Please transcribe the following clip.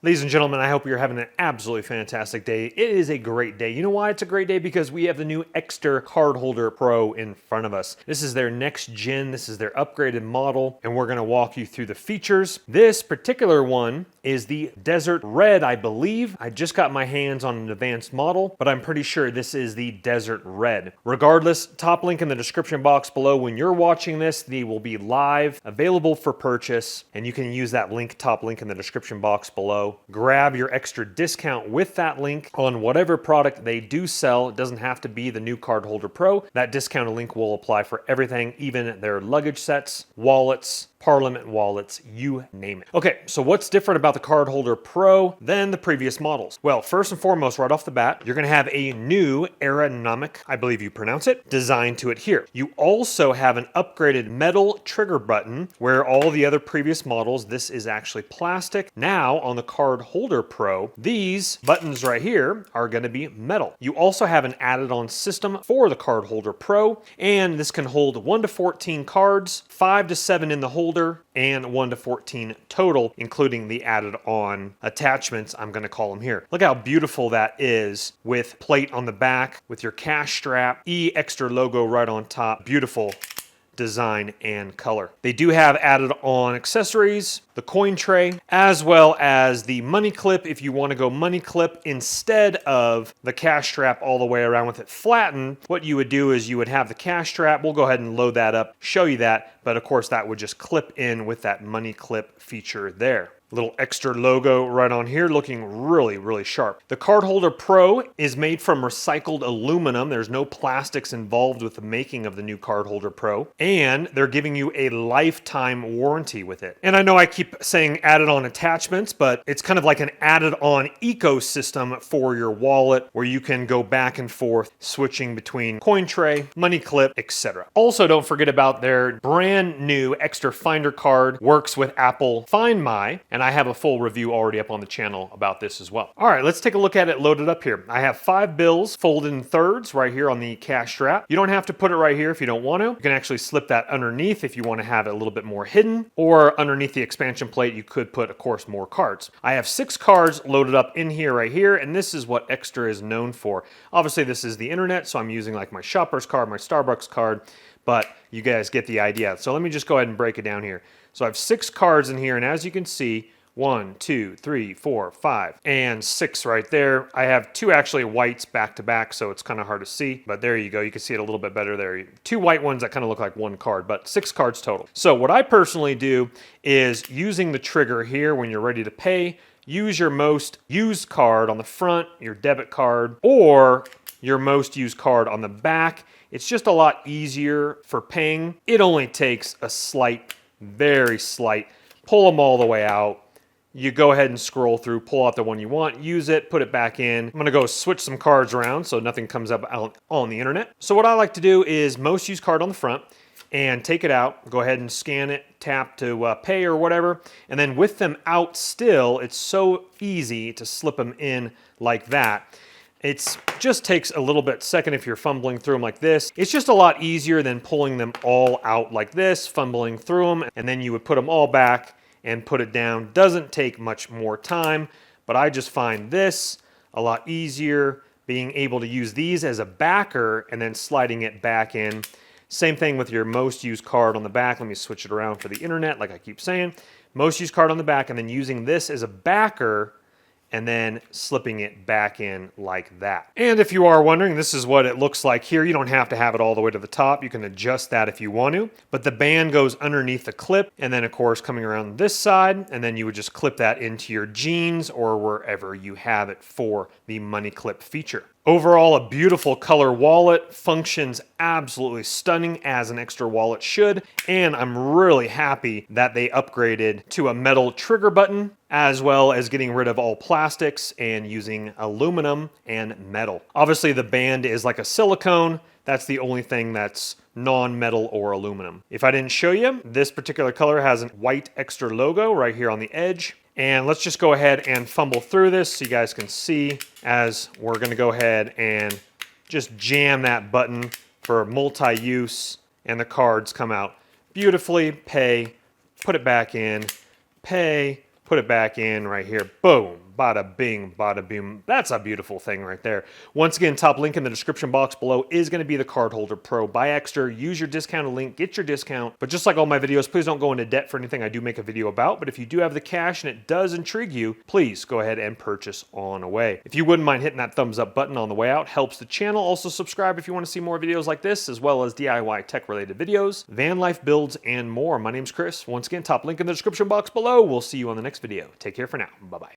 Ladies and gentlemen, I hope you're having an absolutely fantastic day. It is a great day. You know why it's a great day? Because we have the new Ekster Cardholder Pro in front of us. This is their next gen, this is their upgraded model, and we're gonna walk you through the features. This particular one is the Desert Red, I believe. I just got my hands on an advanced model, but I'm pretty sure this is the Desert Red. Regardless, top link in the description box below. When you're watching this, they will be live, available for purchase, and you can use that link, top link in the description box below. Grab your extra discount with that link on whatever product they do sell. It doesn't have to be the new Cardholder Pro. That discounted link will apply for everything, even their luggage sets, wallets, Parliament wallets, you name it. Okay, so what's different about the Cardholder Pro than the previous models? Well, first and foremost, right off the bat, you're gonna have a new aerodynamic, I believe you pronounce it, design to it here. You also have an upgraded metal trigger button where all the other previous models, this is actually plastic. Now on the Cardholder Pro, these buttons right here are gonna be metal. You also have an added on system for the Cardholder Pro, and this can hold 1 to 14 cards, 5 to 7 in the holder, and 1 to 14 total, including the added on attachments, I'm gonna call them here. Look how beautiful that is with plate on the back, with your cash strap, Ekster logo right on top. Beautiful design and color. They do have added on accessories, the coin tray, as well as the money clip if you want to go money clip instead of the cash strap all the way around with it flattened. What you would do is you would have the cash strap. We'll go ahead and load that up, show you that, but of course that would just clip in with that money clip feature there. Little Ekster logo right on here, looking really, really sharp. The Cardholder Pro is made from recycled aluminum. There's no plastics involved with the making of the new Cardholder Pro, and they're giving you a lifetime warranty with it. And I know I keep saying added on attachments, but it's kind of like an added on ecosystem for your wallet where you can go back and forth switching between coin tray, money clip, etc. Also, don't forget about their brand new Ekster Finder card, works with Apple Find My, and I have a full review already up on the channel about this as well. All right, let's take a look at it loaded up here. I have 5 bills folded in thirds right here on the cash strap. You don't have to put it right here if you don't want to. You can actually slip that underneath if you want to have it a little bit more hidden, or underneath the expansion plate, you could put, of course, more cards. I have 6 cards loaded up in here right here, and this is what Ekster is known for. Obviously, this is the internet, so I'm using like my Shoppers card, my Starbucks card, but you guys get the idea. So let me just go ahead and break it down here. So I have 6 cards in here, and as you can see, 1, 2, 3, 4, 5, and 6 right there. I have 2 actually whites back to back, so it's kind of hard to see, but there you go. You can see it a little bit better there. 2 white ones that kind of look like 1 card, but 6 cards total. So what I personally do is using the trigger here when you're ready to pay, use your most used card on the front, your debit card, or your most used card on the back. It's just a lot easier for paying. It only takes a slight, very slight, pull them all the way out. You go ahead and scroll through, pull out the one you want, use it, put it back in. I'm gonna go switch some cards around so nothing comes up out on the internet. So what I like to do is most used card on the front and take it out, go ahead and scan it, tap to pay or whatever. And then with them out still, it's so easy to slip them in like that. It just takes a little bit second if you're fumbling through them like this. It's just a lot easier than pulling them all out like this, fumbling through them, and then you would put them all back and put it down. Doesn't take much more time, but I just find this a lot easier, being able to use these as a backer and then sliding it back in. Same thing with your most used card on the back. Let me switch it around for the internet, like I keep saying. Most used card on the back, and then using this as a backer and then slipping it back in like that. And if you are wondering, this is what it looks like here. You don't have to have it all the way to the top. You can adjust that if you want to, but the band goes underneath the clip, and then of course coming around this side, and then you would just clip that into your jeans or wherever you have it for the money clip feature. Overall, a beautiful color wallet, functions absolutely stunning as an Ekster wallet should, and I'm really happy that they upgraded to a metal trigger button, as well as getting rid of all plastics and using aluminum and metal. Obviously, the band is like a silicone. That's the only thing that's non-metal or aluminum. If I didn't show you, this particular color has a white Ekster logo right here on the edge. And let's just go ahead and fumble through this so you guys can see, as we're gonna go ahead and just jam that button for multi-use, and the cards come out beautifully. Pay, put it back in, pay, put it back in right here. Boom. Bada bing, bada boom. That's a beautiful thing right there. Once again, top link in the description box below is going to be the Cardholder Pro by Ekster. Use your discounted link, get your discount. But just like all my videos, please don't go into debt for anything I do make a video about. But if you do have the cash and it does intrigue you, please go ahead and purchase on away. If you wouldn't mind hitting that thumbs up button on the way out, helps the channel. Also subscribe if you want to see more videos like this, as well as DIY tech related videos, van life builds, and more. My name's Chris. Once again, top link in the description box below. We'll see you on the next video. Take care for now. Bye-bye.